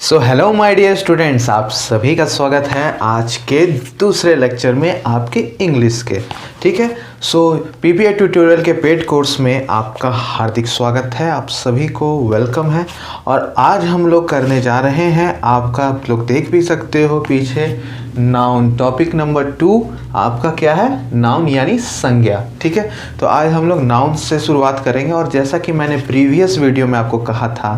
So hello my dear students, आप सभी का स्वागत है आज के दूसरे लेक्चर में आपके इंग्लिश के। ठीक है, सो पीपीआई ट्यूटोरियल के पेड कोर्स में आपका हार्दिक स्वागत है, आप सभी को वेलकम है। और आज हम लोग करने जा रहे हैं, आपका आप लोग देख भी सकते हो पीछे, नाउन। टॉपिक नंबर 2 आपका क्या है? नाउन यानी संज्ञा। ठीक है, तो आज हम लोग नाउन से शुरुआत करेंगे। और जैसा कि मैंने प्रीवियस वीडियो में आपको कहा था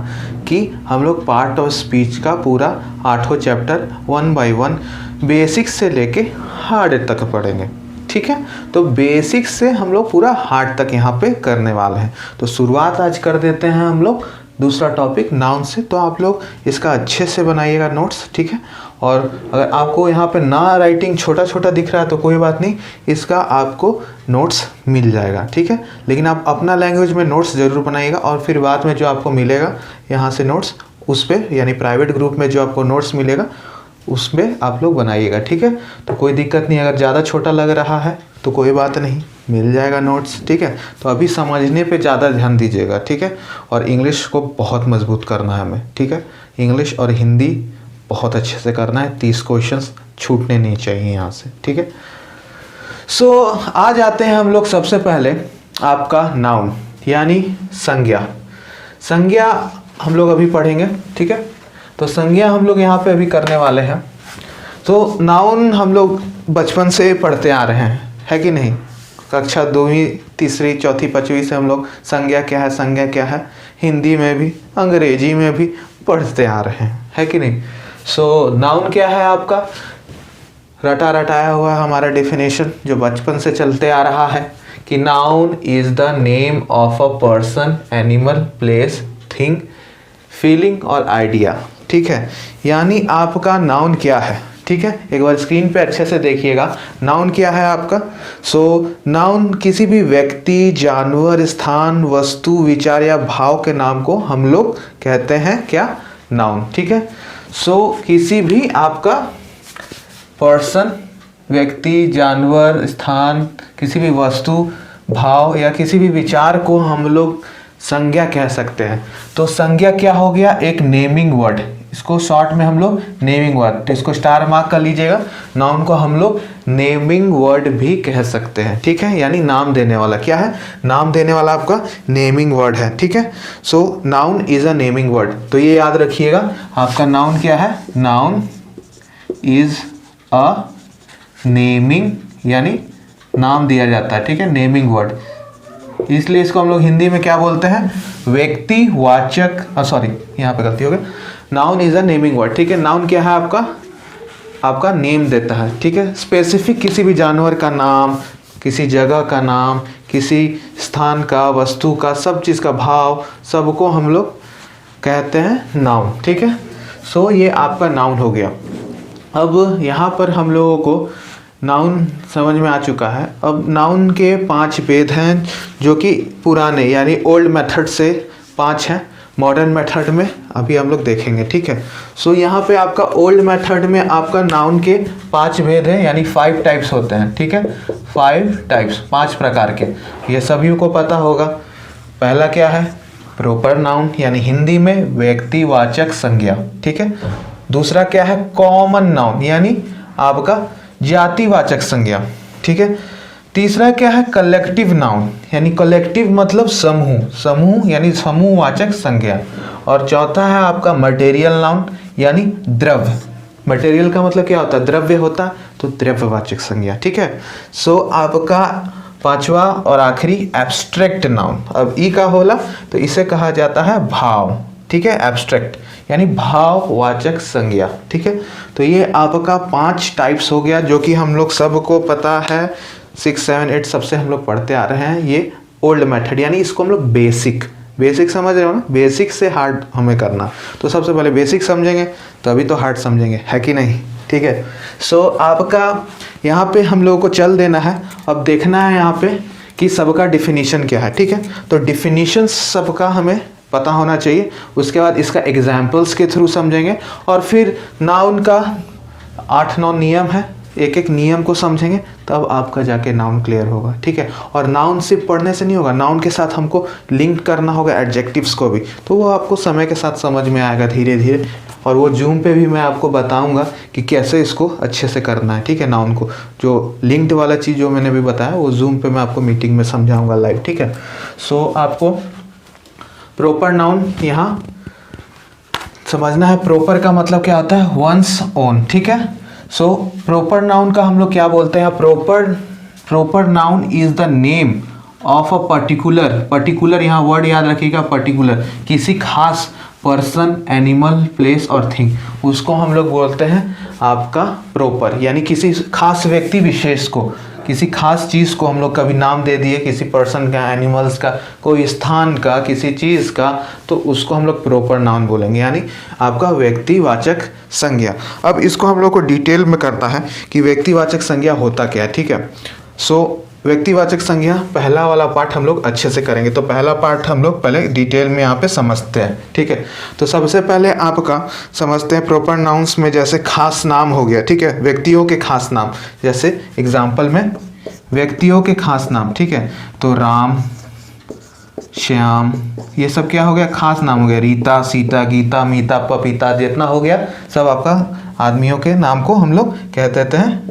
कि हम लोग पार्ट ऑफ स्पीच का पूरा 8वां चैप्टर 1 बाय 1 बेसिक से लेके हार्ड तक पढ़ेंगे। ठीक है, तो बेसिक से हम लोग पूरा हार्ड तक यहाँ पे करने वाले हैं। तो शुरुआत आज कर देते हैं हम लोग दूसरा टॉपिक नाउन से। तो आप लोग इसका अच्छे से बनाइएगा नोट्स। ठीक है, और अगर आपको यहाँ पे ना राइटिंग छोटा छोटा दिख रहा है तो कोई बात नहीं, इसका आपको नोट्स मिल जाएगा। ठीक है, लेकिन आप अपना लैंग्वेज में नोट्स ज़रूर बनाइएगा। और फिर बाद में जो आपको मिलेगा यहाँ से नोट्स, उस पर यानी प्राइवेट ग्रुप में जो आपको नोट्स मिलेगा उसमें आप लोग बनाइएगा। ठीक है, तो कोई दिक्कत नहीं, अगर ज़्यादा छोटा लग रहा है तो कोई बात नहीं, मिल जाएगा नोट्स। ठीक है, तो अभी समझने पे ज़्यादा ध्यान दीजिएगा। ठीक है, और इंग्लिश को बहुत मजबूत करना है हमें। ठीक है, इंग्लिश और हिंदी बहुत अच्छे से करना है, 30 क्वेश्चंस छूटने नहीं चाहिए यहाँ से। ठीक है, सो आ जाते हैं हम लोग सबसे पहले आपका नाउन यानी संज्ञा। संज्ञा हम लोग अभी पढ़ेंगे। ठीक है, तो संज्ञा हम लोग यहाँ पे अभी करने वाले हैं। तो नाउन हम लोग बचपन से पढ़ते आ रहे हैं, है कि नहीं? कक्षा 2वीं, 3री, 4थी, 5वीं से हम लोग संज्ञा क्या है, संज्ञा क्या है, हिंदी में भी अंग्रेजी में भी पढ़ते आ रहे हैं, है कि नहीं? सो नाउन क्या है आपका? रटाया हुआ है हमारा डेफिनेशन जो बचपन से चलते आ रहा है कि noun is the name of a person, animal, place, thing, feeling और आइडिया। ठीक है, यानी आपका नाउन क्या है? ठीक है, एक बार स्क्रीन पे अच्छे से देखिएगा, नाउन क्या है आपका? सो नाउन किसी भी व्यक्ति, जानवर, स्थान, वस्तु, विचार या भाव के नाम को हम लोग कहते हैं क्या? नाउन। ठीक है, सो किसी भी आपका पर्सन, व्यक्ति, जानवर, स्थान, किसी भी वस्तु, भाव या किसी भी विचार को हम लोग संज्ञा कह सकते हैं। तो संज्ञा क्या हो गया? एक नेमिंग वर्ड, इसको शॉर्ट में हम लोग नेमिंग वर्ड, तो इसको स्टार मार्क कर लीजिएगा। नाउन को हम लोग नेमिंग वर्ड भी कह सकते हैं। ठीक है, यानी नाम देने वाला। क्या है? नाम देने वाला आपका नेमिंग वर्ड है। ठीक है, so noun is a naming word. तो ये याद रखिएगा, आपका नाउन क्या है? नाउन इज अ नेमिंग, यानी नाम दिया जाता है। ठीक है, नेमिंग वर्ड, इसलिए इसको हम लोग हिंदी में क्या बोलते हैं? व्यक्ति वाचक, सॉरी यहाँ पे गलती हो गई, noun is a naming word. ठीक है, नाउन क्या है आपका? आपका नेम देता है। ठीक है, स्पेसिफिक किसी भी जानवर का नाम, किसी जगह का नाम, किसी स्थान का, वस्तु का, सब चीज़ का भाव, सबको हम लोग कहते हैं नाउन। ठीक है, सो ये आपका नाउन हो गया। अब यहाँ पर हम लोगों को नाउन समझ में आ चुका है। अब नाउन के 5 भेद हैं जो कि पुराने यानी ओल्ड मेथड से 5 हैं, मॉडर्न मेथड में अभी हम लोग देखेंगे। ठीक है, सो यहाँ पे आपका ओल्ड मेथड में आपका नाउन के 5 भेद हैं, यानी 5 टाइप्स होते हैं। ठीक है, 5 टाइप्स, 5 प्रकार के, ये सभी को पता होगा। पहला क्या है? प्रॉपर नाउन, यानी हिंदी में व्यक्तिवाचक संज्ञा। ठीक है, दूसरा क्या है? कॉमन नाउन, यानी आपका जातिवाचक संज्ञा। ठीक है, तीसरा क्या है? कलेक्टिव नाउन, यानी कलेक्टिव मतलब समूह, समूह यानी समूहवाचक संज्ञा। और चौथा है आपका मटेरियल नाउन, यानी द्रव्य। मटेरियल का मतलब क्या होता है? द्रव्य होता है, तो द्रव्यवाचक संज्ञा। ठीक है, सो आपका 5वां और आखिरी एब्स्ट्रैक्ट नाउन। अब ई का होला तो इसे कहा जाता है भाव। ठीक है, एब्स्ट्रैक्ट यानी भाववाचक संज्ञा। ठीक है, तो ये आपका 5 टाइप्स हो गया जो कि हम लोग सबको पता है, 6, 7, 8 सबसे हम लोग पढ़ते आ रहे हैं। ये ओल्ड मेथड, यानी इसको हम लोग बेसिक समझ रहे हो ना? बेसिक से हार्ड हमें करना, तो सबसे पहले बेसिक समझेंगे तभी तो हार्ड समझेंगे, है कि नहीं? ठीक है, सो आपका यहाँ पे हम लोगों को चल देना है। अब देखना है यहाँ पे कि सबका डिफिनीशन क्या है। ठीक है, तो डिफिनीशन सबका हमें पता होना चाहिए। उसके बाद इसका एग्जाम्पल्स के थ्रू समझेंगे, और फिर नाउन का 8-9 नियम है एक एक नियम को समझेंगे तब आपका जाके नाउन क्लियर होगा, ठीक है। और नाउन सिर्फ पढ़ने से नहीं होगा, नाउन के साथ हमको लिंक करना होगा एडजेक्टिव्स को भी, तो वो आपको समय के साथ समझ में आएगा धीरे धीरे। और वो जूम पे भी मैं आपको बताऊंगा कि कैसे इसको अच्छे से करना है, ठीक है। नाउन को जो लिंक्ड वाला चीज़ जो मैंने भी बताया वो जूम पे मैं आपको मीटिंग में समझाऊंगा लाइव, ठीक है। सो आपको प्रॉपर नाउन यहाँ समझना है। प्रॉपर का मतलब क्या होता है, वंस ओन, ठीक है। सो प्रॉपर नाउन का हम लोग क्या बोलते हैं, proper noun is the name of a particular यहाँ वर्ड याद रखिएगा, पर्टिकुलर, किसी खास पर्सन, एनिमल, प्लेस और थिंग, उसको हम लोग बोलते हैं आपका प्रॉपर। यानी किसी खास व्यक्ति विशेष को, किसी खास चीज़ को हम लोग कभी नाम दे दिए, किसी पर्सन का, एनिमल्स का, कोई स्थान का, किसी चीज़ का, तो उसको हम लोग प्रॉपर नाउन बोलेंगे, यानी आपका व्यक्तिवाचक संज्ञा। अब इसको हम लोग को डिटेल में करना है कि व्यक्तिवाचक संज्ञा होता क्या है, ठीक है। सो व्यक्तिवाचक संज्ञा पहला वाला पार्ट हम लोग अच्छे से करेंगे, तो पहला पार्ट हम लोग पहले डिटेल में यहाँ पे समझते हैं, ठीक है। तो सबसे पहले आपका समझते हैं प्रॉपर नाउन्स में, जैसे खास नाम हो गया, ठीक है, व्यक्तियों के खास नाम, जैसे एग्जाम्पल में व्यक्तियों के खास नाम, ठीक है। तो राम, श्याम, ये सब क्या हो गया, खास नाम हो गया। रीता, सीता, गीता, मीता, पपीता, जितना हो गया सब आपका आदमियों के नाम को हम लोग कह देते हैं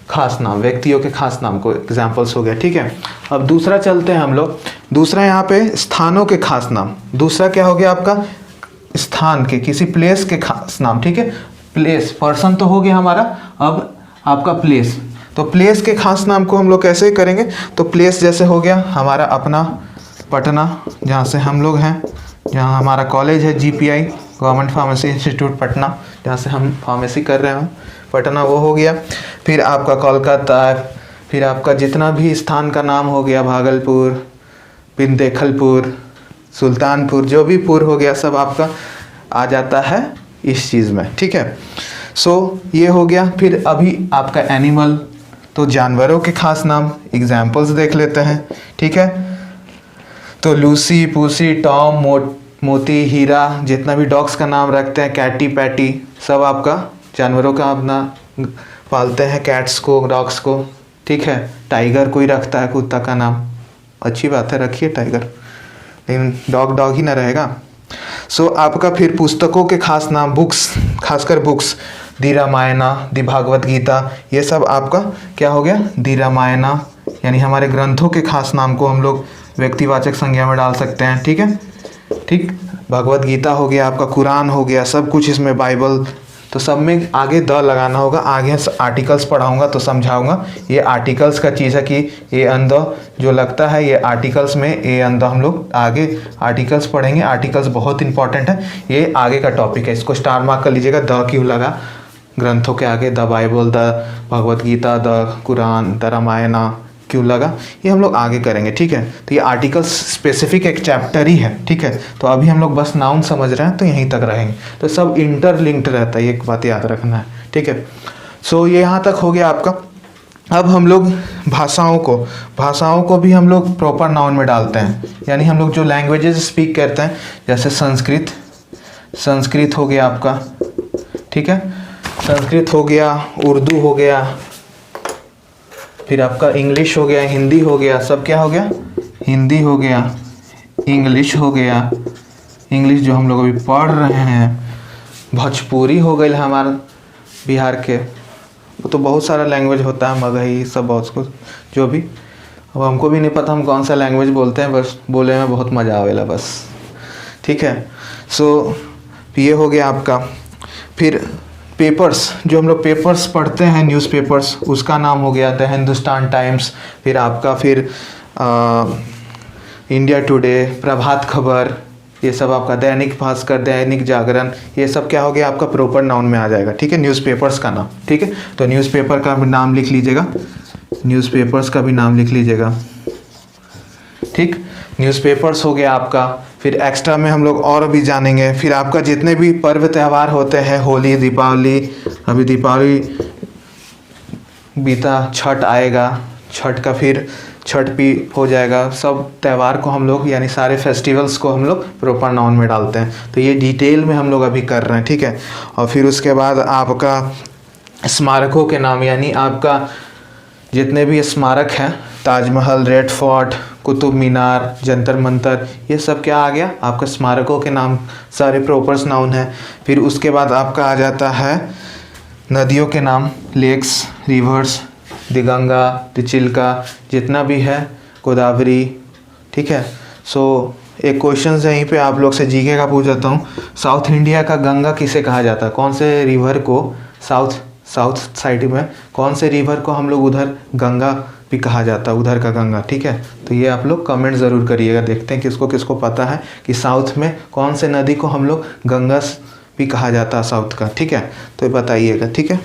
खास नाम, व्यक्तियों के खास नाम को एग्जाम्पल्स हो गया, ठीक है। अब दूसरा चलते हैं हम लोग, दूसरा यहाँ पे स्थानों के खास नाम। दूसरा क्या हो गया आपका, स्थान के, किसी प्लेस के खास नाम, ठीक है। प्लेस, पर्सन तो हो गया हमारा, अब आपका प्लेस, तो प्लेस के खास नाम को हम लोग कैसे करेंगे, तो प्लेस जैसे हो गया हमारा अपना पटना, जहाँ से हम लोग हैं, जहाँ हमारा कॉलेज है GPI, government pharmacy institute Patna, जहाँ से हम फार्मेसी कर रहे हैं, पटना, वो हो गया। फिर आपका कोलकाता, फिर आपका जितना भी स्थान का नाम हो गया, भागलपुर, विंध्यखलपुर, सुल्तानपुर, जो भी पुर हो गया सब आपका आ जाता है इस चीज़ में, ठीक है। सो ये हो गया। फिर अभी आपका एनिमल, तो जानवरों के खास नाम, एग्जाम्पल्स देख लेते हैं, ठीक है। तो लूसी, पूसी, टॉम, मोती, हीरा, जितना भी डॉग्स का नाम रखते हैं, कैटी, पैटी, सब आपका जानवरों का अपना पालते हैं, कैट्स को, डॉग्स को, ठीक है। टाइगर कोई रखता है कुत्ता का नाम, अच्छी बात है, रखिए टाइगर, लेकिन डॉग ही ना रहेगा। सो आपका फिर पुस्तकों के खास नाम, बुक्स, खासकर बुक्स, दी रामायणा, दी भागवत गीता, ये सब आपका क्या हो गया, दी रामायणा, यानी हमारे ग्रंथों के खास नाम को हम लोग व्यक्तिवाचक संज्ञा में डाल सकते हैं, ठीक है। ठीक, भगवत गीता हो गया आपका, कुरान हो गया, सब कुछ इसमें, बाइबल, तो सब में आगे द लगाना होगा। आगे आर्टिकल्स पढ़ाऊंगा तो समझाऊंगा, ये आर्टिकल्स का चीज़ है कि ए एन द जो लगता है, ये आर्टिकल्स में ए एन द हम लोग आगे आर्टिकल्स पढ़ेंगे। आर्टिकल्स बहुत इंपॉर्टेंट है, ये आगे का टॉपिक है, इसको स्टार मार्क कर लीजिएगा। द क्यों लगा ग्रंथों के आगे, the Bible, the Bhagavad Gita, the Quran, the Ramayana क्यों लगा, ये हम लोग आगे करेंगे, ठीक है। तो ये आर्टिकल्स स्पेसिफिक एक चैप्टर ही है, ठीक है। तो अभी हम लोग बस नाउन समझ रहे हैं, तो यहीं तक रहेंगे, तो सब इंटरलिंक्ड रहता है, एक बात याद रखना है, ठीक है। सो ये यहाँ तक हो गया आपका। अब हम लोग भाषाओं को भी हम लोग प्रॉपर नाउन में डालते हैं, यानी हम लोग जो लैंग्वेजेस स्पीक करते हैं, जैसे संस्कृत हो गया आपका, ठीक है, संस्कृत हो गया, उर्दू हो गया, फिर आपका इंग्लिश हो गया, हिंदी हो गया, सब क्या हो गया, हिंदी हो गया, इंग्लिश हो गया, इंग्लिश जो हम लोग अभी पढ़ रहे हैं, भोजपुरी हो गई हमारा बिहार के, वो तो बहुत सारा लैंग्वेज होता है, मगही, सब बहुत कुछ, जो भी, अब हमको भी नहीं पता हम कौन सा लैंग्वेज बोलते हैं, बस बोले में बहुत मज़ा आवेला बस, ठीक है। सो ये हो गया आपका। फिर पेपर्स, जो हम लोग पेपर्स पढ़ते हैं, न्यूज़पेपर्स, उसका नाम हो गया द हिंदुस्तान टाइम्स, फिर आपका फिर इंडिया टुडे, प्रभात खबर, ये सब आपका दैनिक भास्कर, दैनिक जागरण, ये सब क्या हो गया आपका प्रॉपर नाउन में आ जाएगा, ठीक है। न्यूज़पेपर्स का नाम, ठीक है, तो न्यूज़पेपर का भी नाम लिख लीजिएगा, न्यूज़पेपर्स का भी नाम लिख लीजिएगा, ठीक। न्यूज़पेपर्स हो गया आपका। फिर एक्स्ट्रा में हम लोग और भी जानेंगे। फिर आपका जितने भी पर्व त्यौहार होते हैं, होली, दीपावली, अभी दीपावली बीता, छठ आएगा, छठ का फिर छठ भी हो जाएगा, सब त्यौहार को हम लोग, यानी सारे फेस्टिवल्स को हम लोग प्रॉपर नाउन में डालते हैं। तो ये डिटेल में हम लोग अभी कर रहे हैं, ठीक है। और फिर उसके बाद आपका स्मारकों के नाम, यानी आपका जितने भी स्मारक हैं, ताजमहल, रेड फोर्ट, कुतुब मीनार, जंतर मंतर, ये सब क्या आ गया आपका स्मारकों के नाम, सारे प्रॉपर्स नाउन है। फिर उसके बाद आपका आ जाता है नदियों के नाम, लेक्स, रिवर्स, दिगंगा, दिचिल्का, जितना भी है, गोदावरी, ठीक है। सो एक क्वेश्चन है यहीं पे आप लोग से जीके का पूछ जाता हूँ, साउथ इंडिया का गंगा किसे कहा जाता है? कौन से रिवर को साउथ साइड में कौन से रिवर को हम लोग उधर गंगा भी कहा जाता है, उधर का गंगा, ठीक है। तो ये आप लोग कमेंट ज़रूर करिएगा, देखते हैं किसको किसको पता है कि साउथ में कौन से नदी को हम लोग गंगा भी कहा जाता है साउथ का, ठीक है। तो ये बताइएगा, ठीक है।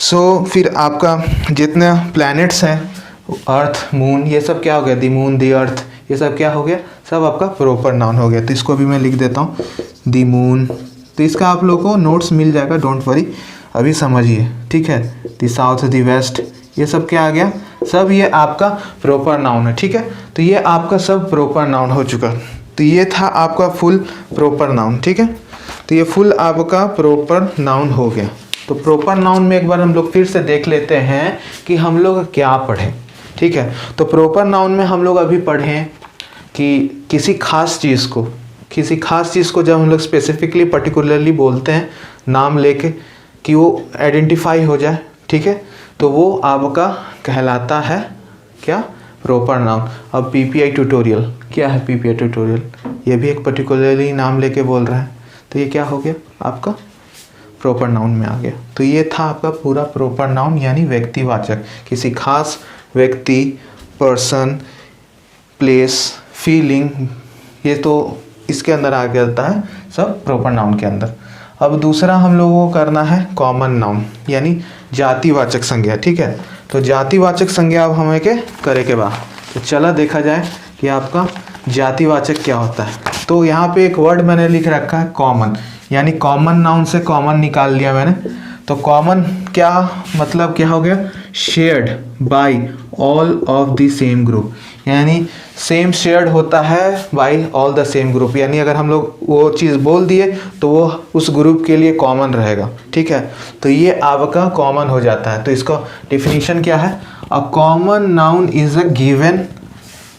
सो फिर आपका जितने प्लैनेट्स हैं, अर्थ, मून, ये सब क्या हो गया? दी मून, दी अर्थ, ये सब क्या हो गया? सब आपका प्रॉपर नाउन हो गया। तो इसको भी मैं लिख देता हूँ, दी मून। तो इसका आप लोगों को नोट्स मिल जाएगा, डोंट वरी, अभी समझिए, ठीक है। दी साउथ, दी वेस्ट, ये सब क्या आ गया? सब ये आपका प्रॉपर नाउन है, ठीक है। तो ये आपका सब प्रॉपर नाउन हो चुका। तो ये था आपका फुल प्रॉपर नाउन, ठीक है। तो ये फुल आपका प्रॉपर नाउन हो गया। तो प्रॉपर नाउन में एक बार हम लोग फिर से देख लेते हैं कि हम लोग क्या पढ़े, ठीक है। तो प्रॉपर नाउन में हम लोग अभी पढ़े कि किसी खास चीज़ को जब हम लोग स्पेसिफिकली पर्टिकुलरली बोलते हैं नाम लेके कि वो आइडेंटिफाई हो जाए, ठीक है, तो वो आपका कहलाता है क्या? Proper noun. अब पीपीआई ट्यूटोरियल, क्या है पीपीआई ट्यूटोरियल? ये भी एक पर्टिकुलरली नाम लेके बोल रहा है, तो ये क्या हो गया आपका? प्रॉपर नाउन में आ गया। तो ये था आपका पूरा प्रॉपर नाउन, यानी व्यक्तिवाचक, किसी खास व्यक्ति, पर्सन, प्लेस, फीलिंग, ये तो इसके अंदर आ जाता है सब प्रॉपर नाउन के अंदर। अब दूसरा हम लोगों को करना है कॉमन नाउन, यानी जातिवाचक संज्ञा, ठीक है। तो जातिवाचक संज्ञा अब हमें के करे के बाद, तो चला देखा जाए कि आपका जातिवाचक क्या होता है। तो यहाँ पे एक वर्ड मैंने लिख रखा है कॉमन, यानी कॉमन नाउन से कॉमन निकाल लिया मैंने। तो कॉमन क्या मतलब क्या हो गया? Shared by all of the same group, यानी सेम शेयर्ड होता है by all the same group, यानी अगर हम लोग वो चीज़ बोल दिए तो वो उस ग्रुप के लिए कॉमन रहेगा, ठीक है। तो ये आपका कॉमन हो जाता है। तो इसका डिफिनीशन क्या है? A common noun is a given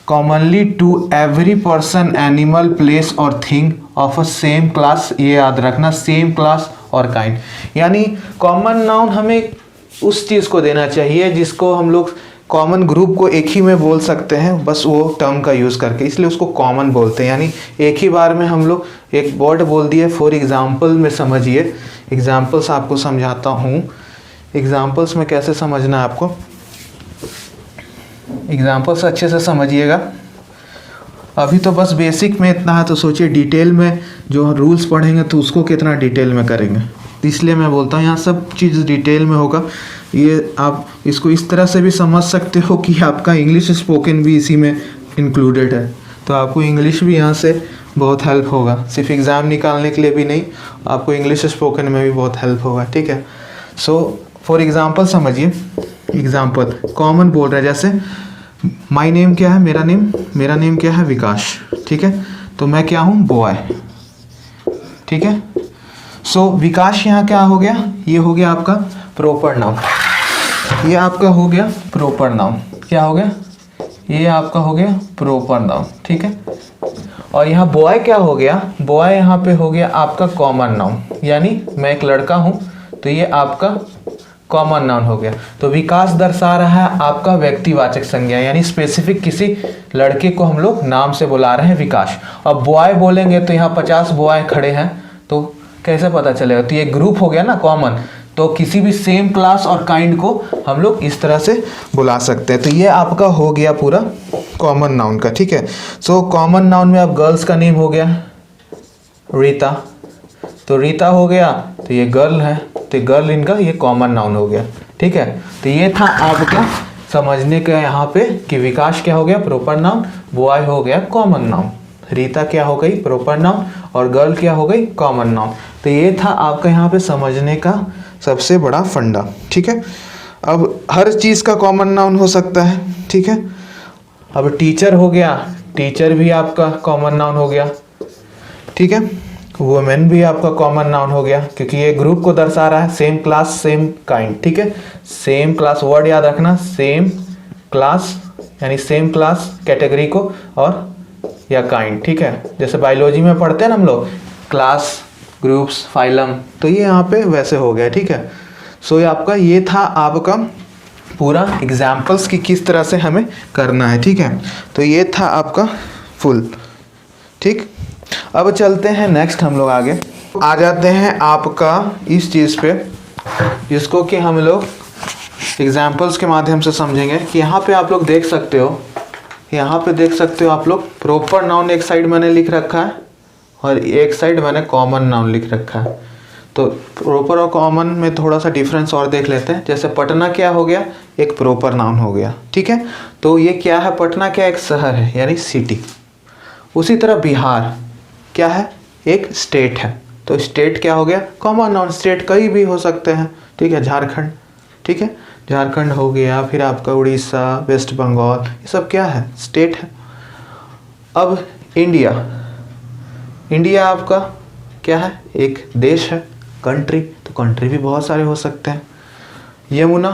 commonly to every person, animal, place और thing of a same class, ये याद रखना, सेम क्लास और काइंड। यानी कॉमन नाउन हमें उस चीज़ को देना चाहिए जिसको हम लोग कॉमन ग्रुप को एक ही में बोल सकते हैं, बस वो टर्म का यूज़ करके, इसलिए उसको कॉमन बोलते हैं। यानी एक ही बार में हम लोग एक वर्ड बोल दिए। फॉर एग्जाम्पल में समझिए, एग्जाम्पल्स आपको समझाता हूँ। एग्जाम्पल्स में कैसे समझना है आपको, एग्जाम्पल्स अच्छे से समझिएगा। अभी तो बस बेसिक में इतना है, तो सोचिए डिटेल में जो रूल्स पढ़ेंगे तो उसको कितना डिटेल में करेंगे। इसलिए मैं बोलता हूँ यहाँ सब चीज़ डिटेल में होगा। ये आप इसको इस तरह से भी समझ सकते हो कि आपका इंग्लिश स्पोकन भी इसी में इंक्लूडेड है, तो आपको इंग्लिश भी यहाँ से बहुत हेल्प होगा। सिर्फ एग्ज़ाम निकालने के लिए भी नहीं, आपको इंग्लिश स्पोकन में भी बहुत हेल्प होगा, ठीक है। सो फॉर एग्ज़ाम्पल समझिए, एग्ज़ाम्पल कॉमन बोल रहे हैं, जैसे माई नेम क्या है? मेरा नेम क्या है? विकास, ठीक है। तो मैं क्या हूँ? बॉय, ठीक है। सो विकास यहाँ क्या हो गया? ये हो गया आपका प्रॉपर नाउन, ये आपका हो गया प्रॉपर नाउन। क्या हो गया? ये आपका हो गया प्रॉपर नाउन, ठीक है। और यहाँ बॉय क्या हो गया? बॉय यहाँ पे हो गया आपका कॉमन नाउन, यानी मैं एक लड़का हूँ, तो ये आपका कॉमन नाउन हो गया। तो विकास दर्शा रहा है आपका व्यक्तिवाचक संज्ञा, यानी स्पेसिफिक किसी लड़के को हम लोग नाम से बुला रहे हैं, विकास। अब बॉय बोलेंगे तो यहाँ 50 बॉय खड़े हैं, तो कैसे पता चलेगा? तो ये ग्रुप हो गया ना कॉमन, तो किसी भी सेम क्लास और काइंड को हम लोग इस तरह से बुला सकते हैं। तो ये आपका हो गया पूरा कॉमन नाउन का, ठीक है। सो कॉमन नाउन में अब गर्ल्स का नेम हो गया रीता, तो रीता हो गया, तो ये गर्ल है, तो गर्ल इनका ये कॉमन नाउन हो गया, ठीक है। तो ये था आपका समझने का यहाँ पे कि विकास क्या हो गया? प्रॉपर नाउन, बॉय हो गया कॉमन नाउन, रीता क्या हो गई? प्रॉपर नाउन, और गर्ल क्या हो गई? Common noun. तो ये था आपका यहाँ पे समझने का सबसे बड़ा फंडा, ठीक है। अब हर चीज़ का कॉमन नाउन हो सकता है, ठीक है। अब टीचर हो गया, टीचर भी आपका कॉमन नाउन हो गया, ठीक है। वुमेन भी आपका कॉमन नाउन हो गया, क्योंकि ये ग्रुप को दर्शा रहा है, सेम क्लास सेम काइंड, ठीक है। सेम क्लास वर्ड याद रखना, सेम क्लास यानी सेम क्लास कैटेगरी को और या काइंड, ठीक है। जैसे बायोलॉजी में पढ़ते हैं ना हम लोग क्लास, ग्रुप्स, फाइलम, तो ये यहाँ पे वैसे हो गया, ठीक है। सो ये आपका ये था आपका पूरा एग्जाम्पल्स की किस तरह से हमें करना है, ठीक है। तो ये था आपका फुल, ठीक। अब चलते हैं नेक्स्ट, हम लोग आगे आ जाते हैं आपका इस चीज़ पे जिसको कि हम लोग एग्जाम्पल्स के माध्यम से समझेंगे। कि यहाँ पे आप लोग देख सकते हो, यहाँ पे देख सकते हो आप लोग प्रॉपर नाउन एक साइड मैंने लिख रखा है और एक साइड मैंने कॉमन नाउन लिख रखा है। तो प्रॉपर और कॉमन में थोड़ा सा डिफरेंस और देख लेते हैं। जैसे पटना क्या हो गया, एक प्रॉपर नाउन हो गया, ठीक है। तो ये क्या है, पटना क्या एक शहर है यानी सिटी। उसी तरह बिहार क्या है, एक स्टेट है, तो स्टेट क्या हो गया, कॉमन नाउन। स्टेट कहीं भी हो सकते हैं, ठीक है। झारखंड, ठीक है, झारखंड हो गया, फिर आपका उड़ीसा, वेस्ट बंगाल, ये सब क्या है, स्टेट है। अब इंडिया, इंडिया आपका क्या है, एक देश है, कंट्री, तो कंट्री भी बहुत सारे हो सकते हैं। यमुना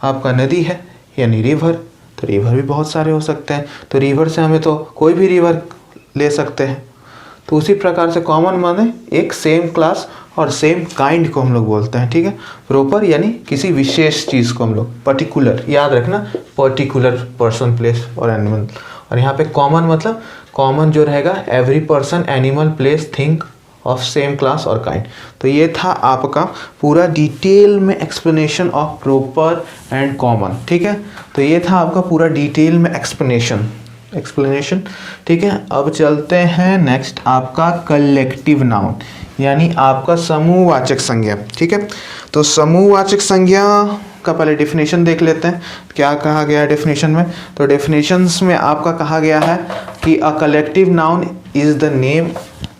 आपका नदी है यानी रिवर, तो रिवर भी बहुत सारे हो सकते हैं। तो रिवर से हमें तो कोई भी रिवर ले सकते हैं। तो उसी प्रकार से कॉमन माने एक सेम क्लास और सेम काइंड को हम लोग बोलते हैं, ठीक है। प्रॉपर यानी किसी विशेष चीज़ को हम लोग, पर्टिकुलर याद रखना, पर्टिकुलर पर्सन, प्लेस और एनिमल। और यहाँ पे कॉमन मतलब कॉमन जो रहेगा every person, animal, place, thing of same class और काइंड। तो ये था आपका पूरा डिटेल में explanation of proper and common, ठीक है। तो ये था आपका पूरा डिटेल में एक्सप्लेनेशन, ठीक है। अब चलते हैं नेक्स्ट आपका कलेक्टिव नाउन यानी आपका समूहवाचक संज्ञा, ठीक है। तो समूहवाचक संज्ञा का पहले डेफिनेशन देख लेते हैं, क्या कहा गया है डेफिनेशन में। तो डेफिनेशंस में आपका कहा गया है कि a collective noun is the name,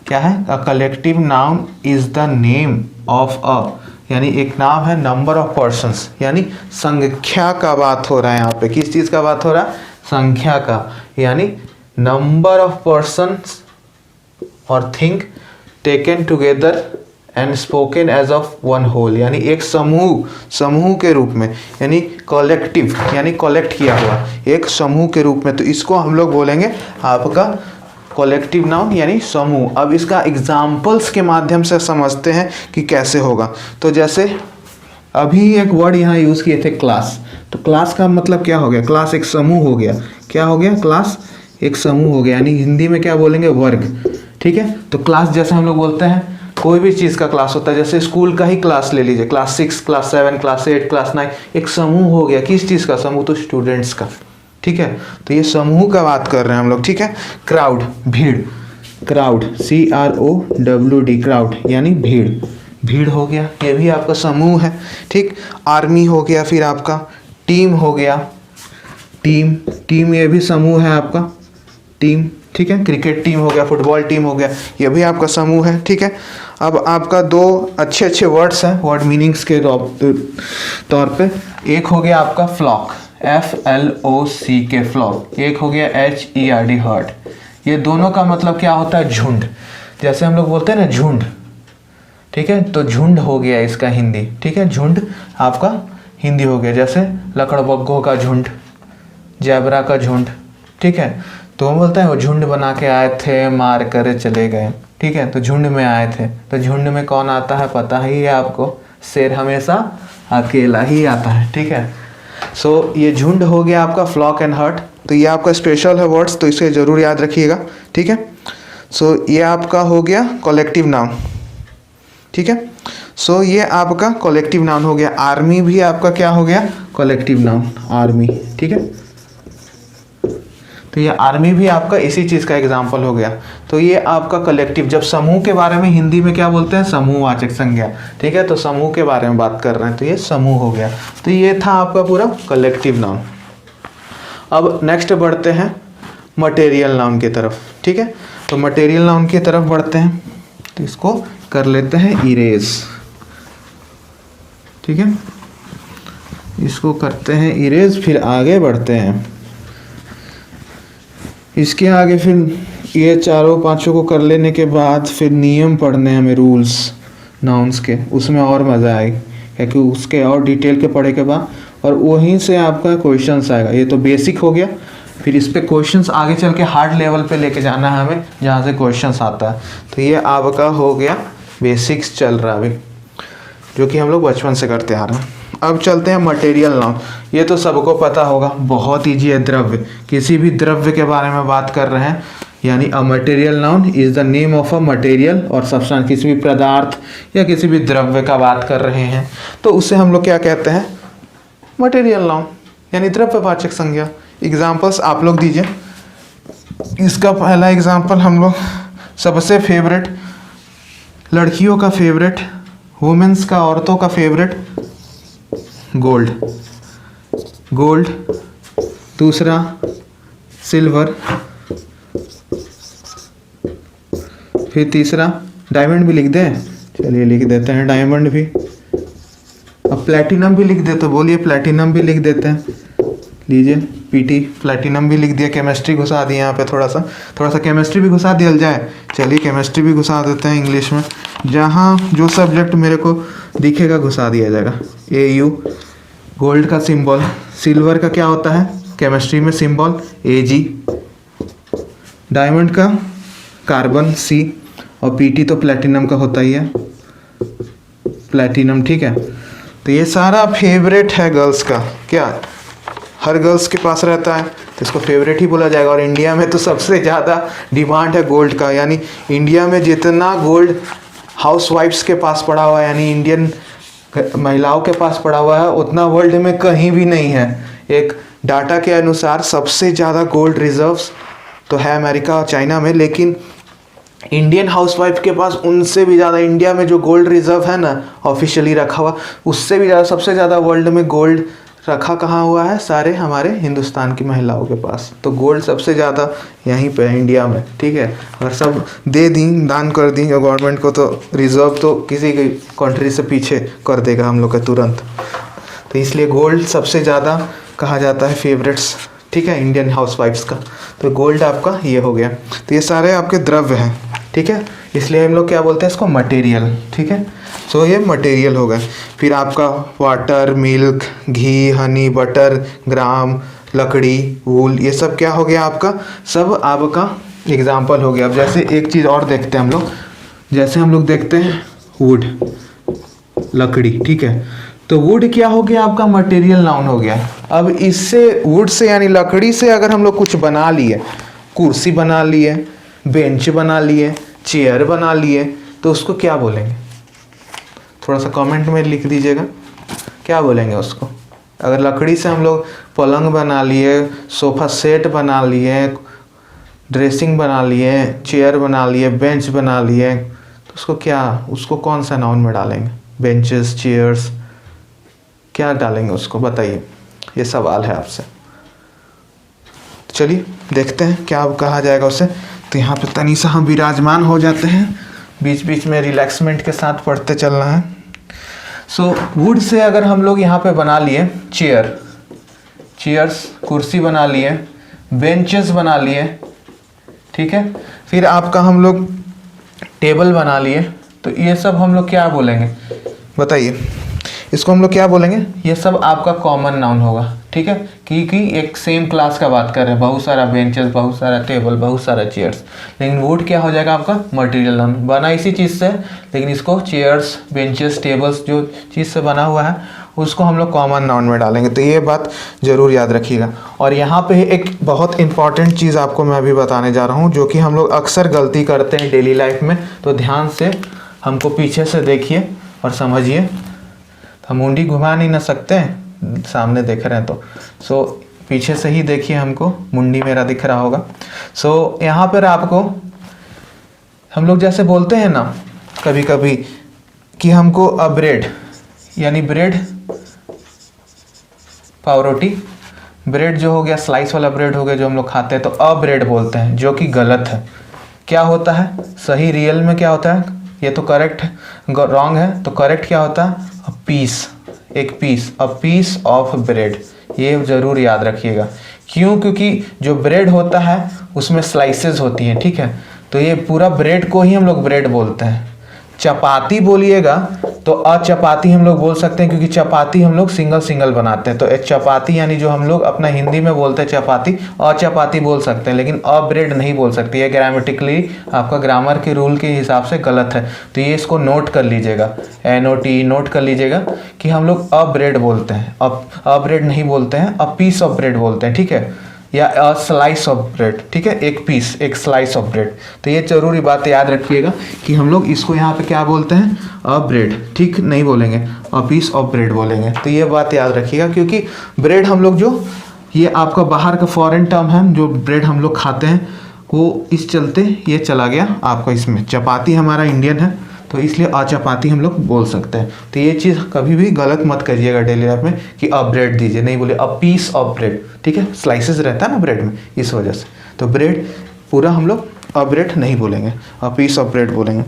क्या है, a collective noun is the name of a, यानी एक नाम है नंबर ऑफ पर्सन्स, यानी संख्या का बात हो रहा है यहाँ पे। किस चीज़ का बात हो रहा है, संख्या का, यानी नंबर ऑफ पर्सन्स और thing taken together and spoken as of one whole, यानी एक समूह के रूप में, यानी कलेक्टिव यानी कलेक्ट किया हुआ एक समूह के रूप में। तो इसको हम लोग बोलेंगे आपका कलेक्टिव नाउन यानी समूह। अब इसका एग्जाम्पल्स के माध्यम से समझते हैं कि कैसे होगा। तो जैसे अभी एक वर्ड यहाँ यूज़ किए थे क्लास, तो क्लास का मतलब क्या हो गया, क्लास एक समूह हो गया। क्या हो गया, क्लास एक समूह हो गया, यानी हिंदी में क्या बोलेंगे, वर्ग, ठीक है। तो क्लास जैसे हम लोग बोलते हैं कोई भी चीज़ का क्लास होता है, जैसे स्कूल का ही क्लास ले लीजिए, क्लास 6, क्लास 7, क्लास 8, क्लास 9, एक समूह हो गया। किस चीज़ का समूह, तो स्टूडेंट्स का, ठीक है। तो ये समूह का बात कर रहे हैं हम लोग, ठीक है। क्राउड, भीड़, क्राउड CROWD, क्राउड यानी भीड़, भीड़ हो गया, ये भी आपका समूह है, ठीक। आर्मी हो गया, फिर आपका टीम हो गया, टीम ये भी समूह है आपका, टीम, ठीक है। क्रिकेट टीम हो गया, फुटबॉल टीम हो गया, ये भी आपका समूह है, ठीक है। अब आपका दो अच्छे वर्ड्स हैं वर्ड मीनिंग्स के तौर पे। एक हो गया आपका फ्लॉक, FLOCK, फ्लॉक। एक हो गया HERD, हर्ड। ये दोनों का मतलब क्या होता है, झुंड। जैसे हम लोग बोलते हैं ना झुंड, ठीक है, तो झुंड हो गया इसका हिंदी, ठीक है। झुंड आपका हिंदी हो गया, जैसे लकड़बग्घों का झुंड, जैबरा का झुंड, ठीक है। तो हम बोलते हैं वो झुंड बना के आए थे, मार कर चले गए, ठीक है। तो झुंड में आए थे, तो झुंड में कौन आता है पता ही है आपको, शेर हमेशा अकेला ही आता है, ठीक है। सो ये झुंड हो गया आपका फ्लॉक एंड हर्ड। तो ये आपका स्पेशल है वर्ड्स, तो इसे ज़रूर याद रखिएगा, ठीक है। सो ये आपका हो गया कलेक्टिव नाउन, ठीक है। सो ये आपका कलेक्टिव नाउन हो गया। आर्मी भी आपका क्या हो गया, कलेक्टिव नाउन, आर्मी, ठीक है। तो ये आर्मी भी आपका इसी चीज़ का एग्जाम्पल हो गया। तो ये आपका कलेक्टिव, जब समूह के बारे में हिंदी में क्या बोलते हैं, समूहवाचक संज्ञा, ठीक है। तो समूह के बारे में बात कर रहे हैं, तो ये समूह हो गया। तो ये था आपका पूरा कलेक्टिव नाउन। अब नेक्स्ट बढ़ते हैं मटेरियल नाउन की तरफ, ठीक है। तो मटेरियल नाउन की तरफ बढ़ते हैं, तो इसको कर लेते हैं इरेज, ठीक है। इसको करते हैं इरेज, फिर आगे बढ़ते हैं। इसके आगे फिर ये चारों पांचों को कर लेने के बाद फिर नियम पढ़ने हैं हमें, रूल्स नाउन्स के, उसमें और मज़ा आएगी क्योंकि उसके और डिटेल के पढ़े के बाद और वहीं से आपका क्वेश्चंस आएगा। ये तो बेसिक हो गया, फिर इस पे क्वेश्चंस आगे चल के हार्ड लेवल पे लेके जाना है हमें, जहाँ से क्वेश्चंस आता है। तो ये आपका हो गया बेसिक्स चल रहा है अभी, जो कि हम लोग बचपन से करते आ रहे हैं। अब चलते हैं मटेरियल नाउन। ये तो सबको पता होगा, बहुत ईजी है। द्रव्य, किसी भी द्रव्य के बारे में बात कर रहे हैं, यानी a material noun is the name of a material और सब्सटेंस। किसी भी पदार्थ या किसी भी द्रव्य का बात कर रहे हैं तो उसे हम लोग क्या कहते हैं, मटेरियल नाउन, यानी द्रव्यवाचक संज्ञा। एग्जाम्पल्स आप लोग दीजिए। इसका पहला एग्जाम्पल हम लोग, सबसे फेवरेट, लड़कियों का फेवरेट, वुमेन्स का, औरतों का फेवरेट, गोल्ड। गोल्ड। दूसरा सिल्वर। फिर तीसरा डायमंड भी लिख दें, चलिए लिख देते हैं डायमंड भी। अब प्लैटिनम भी लिख दे तो बोलिए प्लैटिनम भी लिख देते हैं, लीजिए पीटी प्लैटिनम भी लिख दिया। केमिस्ट्री घुसा दिया यहाँ पे, थोड़ा सा केमिस्ट्री भी घुसा दिया जाए। चलिए केमिस्ट्री भी घुसा देते हैं इंग्लिश में, जहाँ जो सब्जेक्ट मेरे को दिखेगा घुसा दिया जाएगा। AU। गोल्ड का सिंबल, सिल्वर का क्या होता है केमिस्ट्री में सिंबल AG। डायमंड का कार्बन C, और PT तो प्लैटिनम का होता ही है, प्लैटिनम। ठीक है, तो ये सारा फेवरेट है गर्ल्स का, क्या हर गर्ल्स के पास रहता है तो इसको फेवरेट ही बोला जाएगा। और इंडिया में तो सबसे ज़्यादा डिमांड है गोल्ड का, यानी इंडिया में जितना गोल्ड हाउसवाइफ्स के पास पड़ा हुआ है, यानी इंडियन महिलाओं के पास पड़ा हुआ है, उतना वर्ल्ड में कहीं भी नहीं है। एक डाटा के अनुसार सबसे ज़्यादा गोल्ड रिजर्व्स तो है अमेरिका और चाइना में, लेकिन इंडियन हाउसवाइफ के पास उनसे भी ज़्यादा, इंडिया में जो गोल्ड रिजर्व है ना ऑफिशियली रखा हुआ, उससे भी ज़्यादा, सबसे ज़्यादा वर्ल्ड में गोल्ड रखा कहाँ हुआ है, सारे हमारे हिंदुस्तान की महिलाओं के पास। तो गोल्ड सबसे ज़्यादा यहीं पे है इंडिया में। ठीक है, अगर सब दे दी, दान कर दी गवर्नमेंट को, तो रिजर्व तो किसी की कंट्री से पीछे कर देगा हम लोग का तुरंत। तो इसलिए गोल्ड सबसे ज़्यादा कहा जाता है फेवरेट्स, ठीक है, इंडियन हाउसवाइफ्स का। तो गोल्ड आपका ये हो गया। तो ये सारे आपके द्रव्य हैं, ठीक है, इसलिए हम लोग क्या बोलते हैं इसको, मटेरियल। ठीक है, सो ये मटेरियल हो गए। फिर आपका वाटर, मिल्क, घी, हनी, बटर, ग्राम, लकड़ी, वूल, ये सब क्या हो गया आपका, सब आपका एग्जाम्पल हो गया। अब जैसे एक चीज़ और देखते हैं हम लोग, जैसे हम लोग देखते हैं वुड, लकड़ी। ठीक है, तो वुड क्या हो गया आपका, मटेरियल नाउन हो गया। अब इससे, वुड से यानी लकड़ी से अगर हम लोग कुछ बना लिए, कुर्सी बना लिए, बेंच बना लिए, चेयर बना लिए, तो उसको क्या बोलेंगे, थोड़ा सा कमेंट में लिख दीजिएगा, क्या बोलेंगे उसको। अगर लकड़ी से हम लोग पलंग बना लिए, सोफ़ा सेट बना लिए, ड्रेसिंग बना लिए, चेयर बना लिए, बेंच बना लिए, तो उसको क्या, उसको कौन सा नाउन में डालेंगे, बेंचेस, चेयर्स, क्या डालेंगे उसको, बताइए, ये सवाल है आपसे। चलिए देखते हैं क्या कहा जाएगा उसे। तो यहाँ पे तनी सा हम विराजमान हो जाते हैं, बीच बीच में रिलैक्समेंट के साथ पढ़ते चलना है। सो वुड से अगर हम लोग यहाँ पे बना लिए चेयर, चेयर्स, कुर्सी बना लिए, बेंचेस बना लिए, ठीक है, फिर आपका हम लोग टेबल बना लिए, तो ये सब हम लोग क्या बोलेंगे, बताइए, इसको हम लोग क्या बोलेंगे, ये सब आपका कॉमन नाउन होगा। ठीक है, क्योंकि एक सेम क्लास का बात कर रहे हैं, बहुत सारा बेंचेस, बहुत सारा टेबल, बहुत सारा चेयर्स। लेकिन वुड क्या हो जाएगा आपका, मटेरियल नाउन, बना इसी चीज़ से, लेकिन इसको चेयर्स, बेंचेस, टेबल्स, जो चीज़ से बना हुआ है उसको हम लोग कॉमन नाउन में डालेंगे। तो ये बात ज़रूर याद रखिएगा। और यहाँ पे एक बहुत इंपॉर्टेंट चीज़ आपको मैं अभी बताने जा रहा हूँ, जो कि हम लोग अक्सर गलती करते हैं डेली लाइफ में। तो ध्यान से हमको पीछे से देखिए और समझिए। हम मुंडी घुमा नहीं ना सकते हैं, सामने देख रहे हैं तो सो पीछे से ही देखिए, हमको मुंडी मेरा दिख रहा होगा। सो यहाँ पर आपको हम लोग जैसे बोलते हैं ना कभी कभी कि हमको अ ब्रेड, यानी ब्रेड, पावरोटी, ब्रेड जो हो गया स्लाइस वाला ब्रेड हो गया जो हम लोग खाते हैं, तो अ ब्रेड बोलते हैं, जो कि गलत है। क्या होता है सही, रियल में क्या होता है, ये तो करेक्ट है, रॉन्ग है, तो करेक्ट क्या होता है, पीस, एक piece, a piece of bread. ये ज़रूर याद रखिएगा, क्यों? क्योंकि जो ब्रेड होता है उसमें स्लाइसेस होती हैं, ठीक है, तो ये पूरा ब्रेड को ही हम लोग ब्रेड बोलते हैं। चपाती बोलिएगा तो अचपाती हम लोग बोल सकते हैं, क्योंकि चपाती हम लोग सिंगल सिंगल बनाते हैं, तो एक चपाती यानी जो हम लोग अपना हिंदी में बोलते हैं चपाती, अचपाती बोल सकते हैं, लेकिन ब्रेड नहीं बोल सकते। ये ग्रामेटिकली आपका ग्रामर के रूल के हिसाब से गलत है, तो ये इसको नोट कर लीजिएगा, NOT नोट कर लीजिएगा कि हम लोग ब्रेड बोलते हैं, ब्रेड नहीं बोलते हैं, पीस ऑफ ब्रेड बोलते हैं, ठीक है, या स्लाइस ऑफ ब्रेड, ठीक है, एक पीस, एक स्लाइस ऑफ ब्रेड। तो ये जरूरी बात याद रखिएगा कि हम लोग इसको यहाँ पे क्या बोलते हैं, ब्रेड, ठीक, नहीं बोलेंगे पीस ऑफ ब्रेड बोलेंगे। तो ये बात याद रखिएगा, क्योंकि ब्रेड हम लोग जो ये आपका बाहर का फॉरेन टर्म है, जो ब्रेड हम लोग खाते हैं वो इस चलते ये चला गया आपका इसमें। चपाती हमारा इंडियन है तो इसलिए अचपाती हम लोग बोल सकते हैं। तो ये चीज़ कभी भी गलत मत करिएगा डेली लाइफ में कि ब्रेड दीजिए, नहीं बोले पीस ऑफ ब्रेड, ठीक है, स्लाइसेस रहता है ना ब्रेड में, इस वजह से। तो ब्रेड पूरा हम लोग ब्रेड नहीं बोलेंगे, पीस ऑफ ब्रेड बोलेंगे।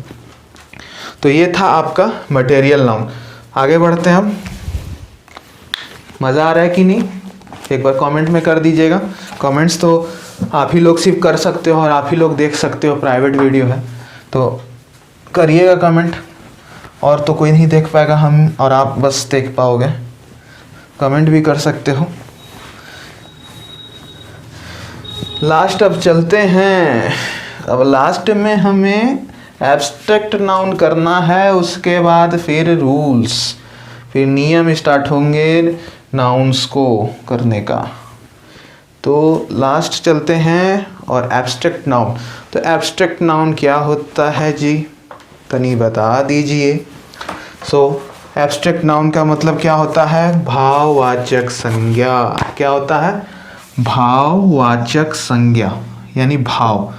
तो ये था आपका मटेरियल नाउन। आगे बढ़ते हैं हम। मज़ा आ रहा है कि नहीं? एक बार कमेंट में कर दीजिएगा। कमेंट्स तो आप ही लोग सिर्फ कर सकते हो और आप ही लोग देख सकते हो, प्राइवेट वीडियो है तो करिएगा कमेंट, और तो कोई नहीं देख पाएगा, हम और आप बस देख पाओगे। कमेंट भी कर सकते हो। लास्ट अब चलते हैं। अब लास्ट में हमें एब्स्ट्रैक्ट नाउन करना है, उसके बाद फिर रूल्स, फिर नियम स्टार्ट होंगे नाउन्स को करने का। तो लास्ट चलते हैं और एब्स्ट्रैक्ट नाउन। तो एब्स्ट्रैक्ट नाउन क्या होता है जी, तनी बता दीजिए। सो एब्स्ट्रैक्ट नाउन का मतलब क्या होता है, भाववाचक संज्ञा। क्या होता है, भाववाचक संज्ञा, यानी भाव,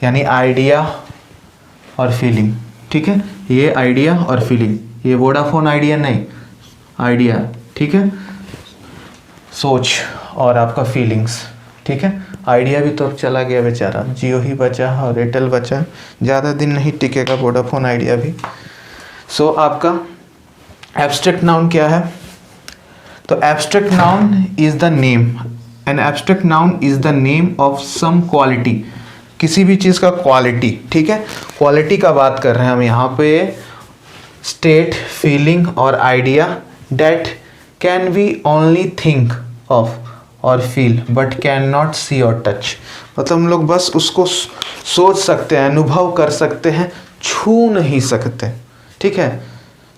यानी आइडिया और फीलिंग, ठीक है, ये आइडिया और फीलिंग, ये वोडाफोन आइडिया नहीं, आइडिया, ठीक है, सोच और आपका फीलिंग्स, ठीक है। आइडिया भी तो अब चला गया बेचारा, जियो ही बचा और एयरटेल बचा, ज़्यादा दिन नहीं टिकेगा वोडाफोन आइडिया भी। सो आपका एब्स्ट्रैक्ट नाउन क्या है, तो abstract noun is the name, an abstract noun is the name of some quality, किसी भी चीज़ का क्वालिटी, ठीक है, क्वालिटी का बात कर रहे हैं हम यहाँ पे। स्टेट, फीलिंग और idea that can we only think of or feel but can not see or touch, मतलब हम लोग बस उसको सोच सकते हैं, अनुभव कर सकते हैं, छू नहीं सकते, ठीक है,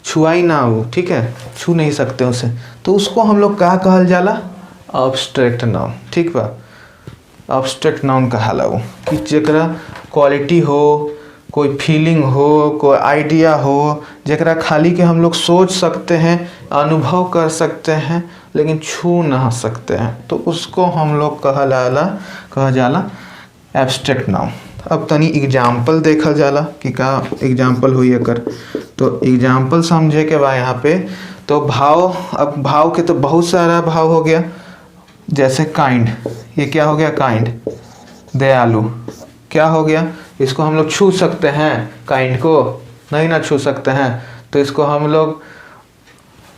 छुआ ही ना हो, ठीक है, छू नहीं सकते उसे, तो उसको हम लोग क्या कहल जाला, एब्स्ट्रैक्ट नाउन, ठीक बा, एब्स्ट्रैक्ट नाउन कहाला वो कि जकरा क्वालिटी हो, कोई फीलिंग हो, कोई आइडिया हो, जकरा खाली के हम लोग सोच सकते हैं, अनुभव कर सकते हैं, लेकिन छू ना सकते हैं, तो उसको हम लोग कहा जाला एब्स्ट्रैक्ट नाउन। अब तनी एग्जाम्पल देखल जाला कि का एग्जाम्पल हुई एकर। तो एग्जाम्पल समझे के बा यहाँ पे, तो भाव, अब भाव के तो बहुत सारा भाव हो गया, जैसे काइंड, ये क्या हो गया, काइंड, दयालु, क्या हो गया, इसको हम लोग छू सकते हैं, काइंड को नहीं ना छू सकते हैं, तो इसको हम लोग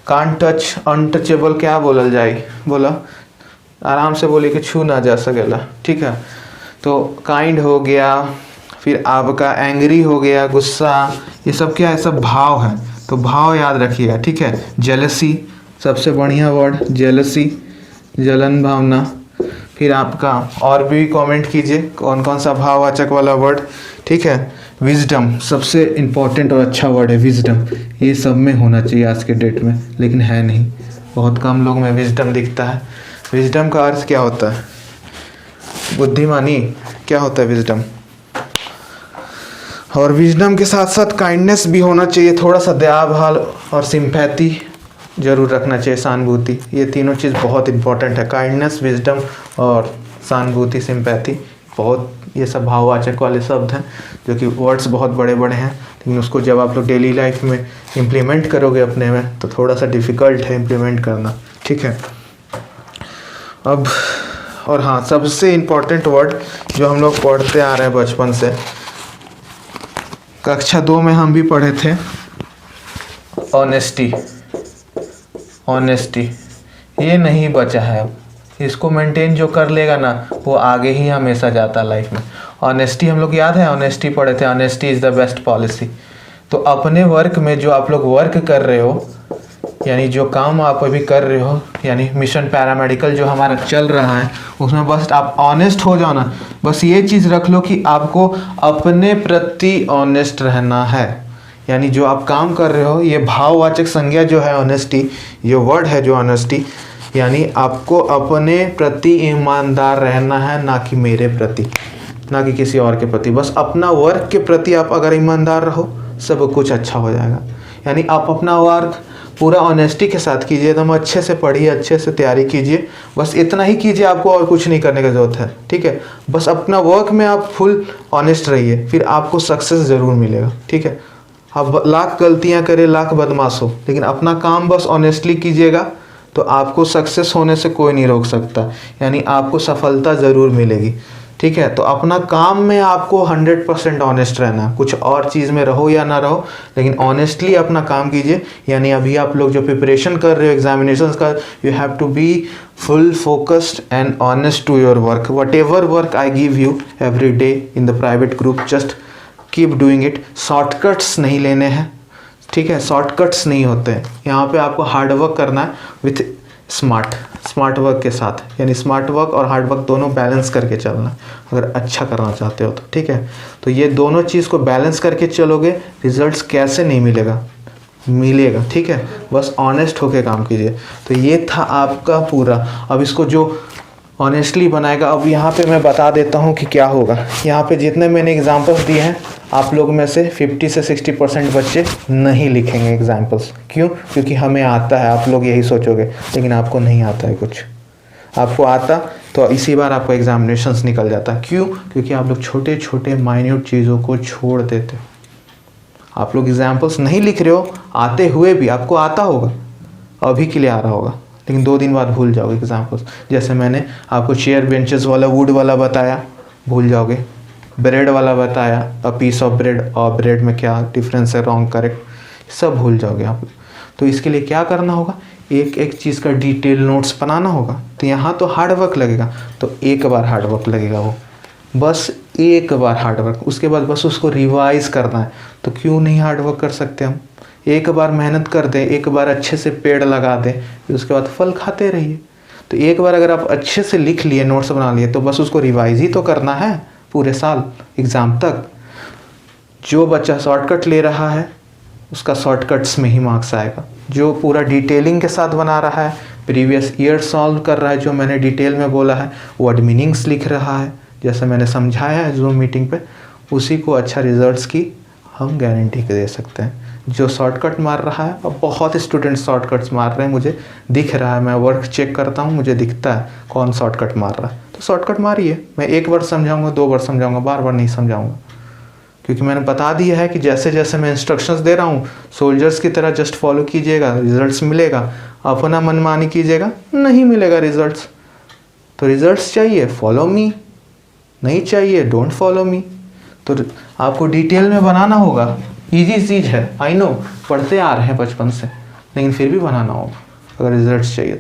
कान टच, अनटचेबल क्या बोलल जाए, बोला आराम से बोली कि छू ना जा सकेला, ठीक है। तो काइंड हो गया, फिर आपका एंग्री हो गया, गुस्सा, ये सब क्या है, सब भाव है, तो भाव याद रखिएगा, ठीक है। जेलसी सबसे बढ़िया वर्ड, जेलसी, जलन भावना। फिर आपका और भी कमेंट कीजिए कौन कौन सा भाववाचक वाला वर्ड, ठीक है। विजडम सबसे इम्पोर्टेंट और अच्छा वर्ड है, विजडम, ये सब में होना चाहिए आज के डेट में, लेकिन है नहीं, बहुत कम लोग में विजडम दिखता है। विजडम का अर्थ क्या होता है, बुद्धिमानी, क्या होता है विजडम। और विजडम के साथ साथ काइंडनेस भी होना चाहिए, थोड़ा सा दया भाव और सिंपैथी जरूर रखना चाहिए, सहानुभूति, ये तीनों चीज़ बहुत इंपॉर्टेंट है। काइंडनेस, विजडम और सहानुभूति, सिंपैथी, बहुत ये सब भाववाचक वाले शब्द हैं, जो कि वर्ड्स बहुत बड़े बड़े हैं, लेकिन उसको जब आप लोग डेली लाइफ में इम्प्लीमेंट करोगे अपने में, तो थोड़ा सा डिफ़िकल्ट है इम्प्लीमेंट करना, ठीक है। अब और हाँ, सबसे इम्पोर्टेंट वर्ड जो हम लोग पढ़ते आ रहे हैं बचपन से, कक्षा 2 में हम भी पढ़े थे, ऑनेस्टी, ऑनेस्टी, ये नहीं बचा है अब, इसको मेंटेन जो कर लेगा ना वो आगे ही हमेशा जाता लाइफ में। ऑनेस्टी हम लोग याद है, ऑनेस्टी पढ़े थे, honesty is the best policy. तो अपने वर्क में जो आप लोग वर्क कर रहे हो, यानी जो काम आप अभी कर रहे हो, यानी मिशन पैरामेडिकल जो हमारा चल रहा है, उसमें बस आप ऑनेस्ट हो जाओ ना। बस ये चीज़ रख लो कि आपको अपने प्रति ऑनेस्ट रहना है। यानी जो आप काम कर रहे हो, ये भाववाचक संज्ञा जो है ऑनेस्टी, ये वर्ड है जो ऑनेस्टी, यानी आपको अपने प्रति ईमानदार रहना है, ना कि मेरे प्रति, ना कि किसी और के प्रति। बस अपना वर्क के प्रति आप अगर ईमानदार रहो, सब कुछ अच्छा हो जाएगा। यानी आप अपना वर्क पूरा ऑनेस्टी के साथ कीजिए, एकदम अच्छे से पढ़िए, अच्छे से तैयारी कीजिए, बस इतना ही कीजिए, आपको और कुछ नहीं करने की ज़रूरत है, ठीक है। बस अपना वर्क में आप फुल ऑनेस्ट रहिए, फिर आपको सक्सेस ज़रूर मिलेगा, ठीक है। आप लाख गलतियां करें, लाख बदमाश हो, लेकिन अपना काम बस ऑनेस्टली कीजिएगा तो आपको सक्सेस होने से कोई नहीं रोक सकता, यानी आपको सफलता ज़रूर मिलेगी, ठीक है। तो अपना काम में आपको 100% ऑनेस्ट रहना है, कुछ और चीज़ में रहो या ना रहो, लेकिन ऑनेस्टली अपना काम कीजिए। यानी अभी आप लोग जो प्रिपरेशन कर रहे हो एग्जामिनेशंस का, you have to be full focused and honest to your work. Whatever work I give you every day in the private group, just keep doing it. Shortcuts नहीं लेने हैं, ठीक है, शॉर्टकट्स नहीं होते हैं। यहाँ पे आपको हार्ड वर्क करना है विथ स्मार्ट वर्क के साथ, यानी स्मार्ट वर्क और हार्ड वर्क दोनों बैलेंस करके चलना अगर अच्छा करना चाहते हो तो, ठीक है। तो ये दोनों चीज़ को बैलेंस करके चलोगे, रिजल्ट्स कैसे नहीं मिलेगा, ठीक है। बस ऑनेस्ट होके काम कीजिए। तो ये था आपका पूरा। अब इसको जो ऑनेस्टली बनाएगा, अब यहाँ पे मैं बता देता हूँ कि क्या होगा। यहाँ पे जितने मैंने एग्जांपल्स दिए हैं, आप लोग में से 50 से 60% बच्चे नहीं लिखेंगे एग्जांपल्स। क्यों? क्योंकि हमें आता है, आप लोग यही सोचोगे, लेकिन आपको नहीं आता है कुछ। आपको आता तो इसी बार आपका एग्जामिनेशंस निकल जाता। क्यों? क्योंकि आप लोग छोटे छोटे माइन्यूट चीज़ों को छोड़ देते हो। आप लोग एग्जाम्पल्स नहीं लिख रहे हो, आते हुए भी आपको आता होगा, अभी के लिए आ रहा होगा, लेकिन 2 दिन बाद भूल जाओगे एग्जाम्पल्स। जैसे मैंने आपको चेयर बेंचेस वाला, वुड वाला बताया, भूल जाओगे। ब्रेड वाला बताया, अ पीस ऑफ ब्रेड और ब्रेड में क्या डिफरेंस है, रॉन्ग करेक्ट, सब भूल जाओगे आप। तो इसके लिए क्या करना होगा, एक एक चीज़ का डिटेल नोट्स बनाना होगा। तो यहाँ तो हार्ड वर्क लगेगा, तो एक बार हार्ड वर्क लगेगा, वो बस एक बार हार्ड वर्क, उसके बाद बस उसको रिवाइज करना है। तो क्यों नहीं हार्ड वर्क कर सकते हम? एक बार मेहनत कर दें, एक बार अच्छे से पेड़ लगा दें, फिर उसके बाद फल खाते रहिए। तो एक बार अगर आप अच्छे से लिख लिए, नोट्स बना लिए, तो बस उसको रिवाइज ही तो करना है पूरे साल एग्ज़ाम तक। जो बच्चा शॉर्टकट ले रहा है उसका शॉर्टकट्स में ही मार्क्स आएगा। जो पूरा डिटेलिंग के साथ बना रहा है, प्रीवियस ईयर सॉल्व कर रहा है, जो मैंने डिटेल में बोला है, वर्ड मीनिंग्स लिख रहा है, जैसे मैंने समझाया है जूम मीटिंग पे, उसी को अच्छा रिजल्ट्स की हम गारंटी दे सकते हैं। जो शॉर्टकट मार रहा है, अब बहुत स्टूडेंट्स शॉर्टकट्स मार रहे हैं, मुझे दिख रहा है, मैं वर्क चेक करता हूँ, मुझे दिखता है कौन शॉर्टकट मार रहा है। तो शॉर्टकट मारिए। मैं 1 बार समझाऊंगा, 2 बार समझाऊंगा, बार नहीं समझाऊंगा, क्योंकि मैंने बता दिया है कि जैसे जैसे मैं इंस्ट्रक्शंस दे रहा हूँ, सोल्जर्स की तरह जस्ट फॉलो कीजिएगा, रिजल्ट्स मिलेगा। अपना मनमानी कीजिएगा, नहीं मिलेगा रिजल्ट्स। तो रिजल्ट्स चाहिए, फॉलो मी, नहीं चाहिए, डोंट फॉलो मी। तो आपको डिटेल में बनाना होगा। ईजी चीज़ है, आई नो, पढ़ते आ रहे हैं बचपन से, लेकिन फिर भी बनाना होगा अगर रिजल्ट्स चाहिए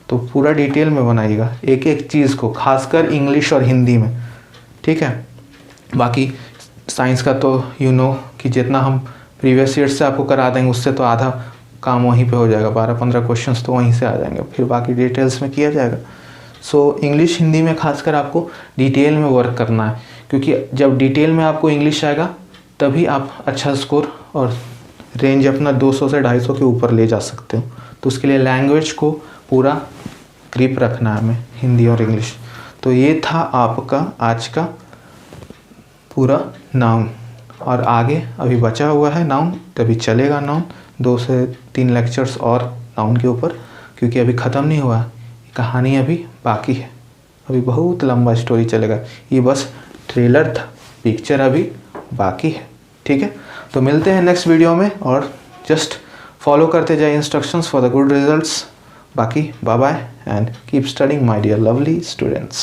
तो पूरा डिटेल में बनाइएगा एक एक चीज़ को, खासकर इंग्लिश और हिंदी में, ठीक है। बाकी साइंस का तो यू नो कि जितना हम प्रीवियस ईयर से आपको करा देंगे, उससे तो आधा काम वहीं पे हो जाएगा, 12-15 क्वेश्चंस तो वहीं से आ जाएंगे, फिर बाकी डिटेल्स में किया जाएगा। सो इंग्लिश हिंदी में खासकर आपको डिटेल में वर्क करना है, क्योंकि जब डिटेल में आपको इंग्लिश आएगा तभी आप अच्छा स्कोर और रेंज अपना 200 से 250 के ऊपर ले जा सकते हो। तो उसके लिए लैंग्वेज को पूरा ग्रिप रखना है हमें, हिंदी और इंग्लिश। तो ये था आपका आज का पूरा नाउन, और आगे अभी बचा हुआ है नाउन, तभी चलेगा नाउन, 2 से 3 लेक्चर्स और नाउन के ऊपर, क्योंकि अभी ख़त्म नहीं हुआ, कहानी अभी बाकी है, अभी बहुत लंबा स्टोरी चलेगा। ये बस ट्रेलर था, पिक्चर अभी बाकी है, ठीक है। तो मिलते हैं नेक्स्ट वीडियो में, और जस्ट फॉलो करते जाइए instructions for the good results. बाकी bye bye and keep studying my dear lovely students.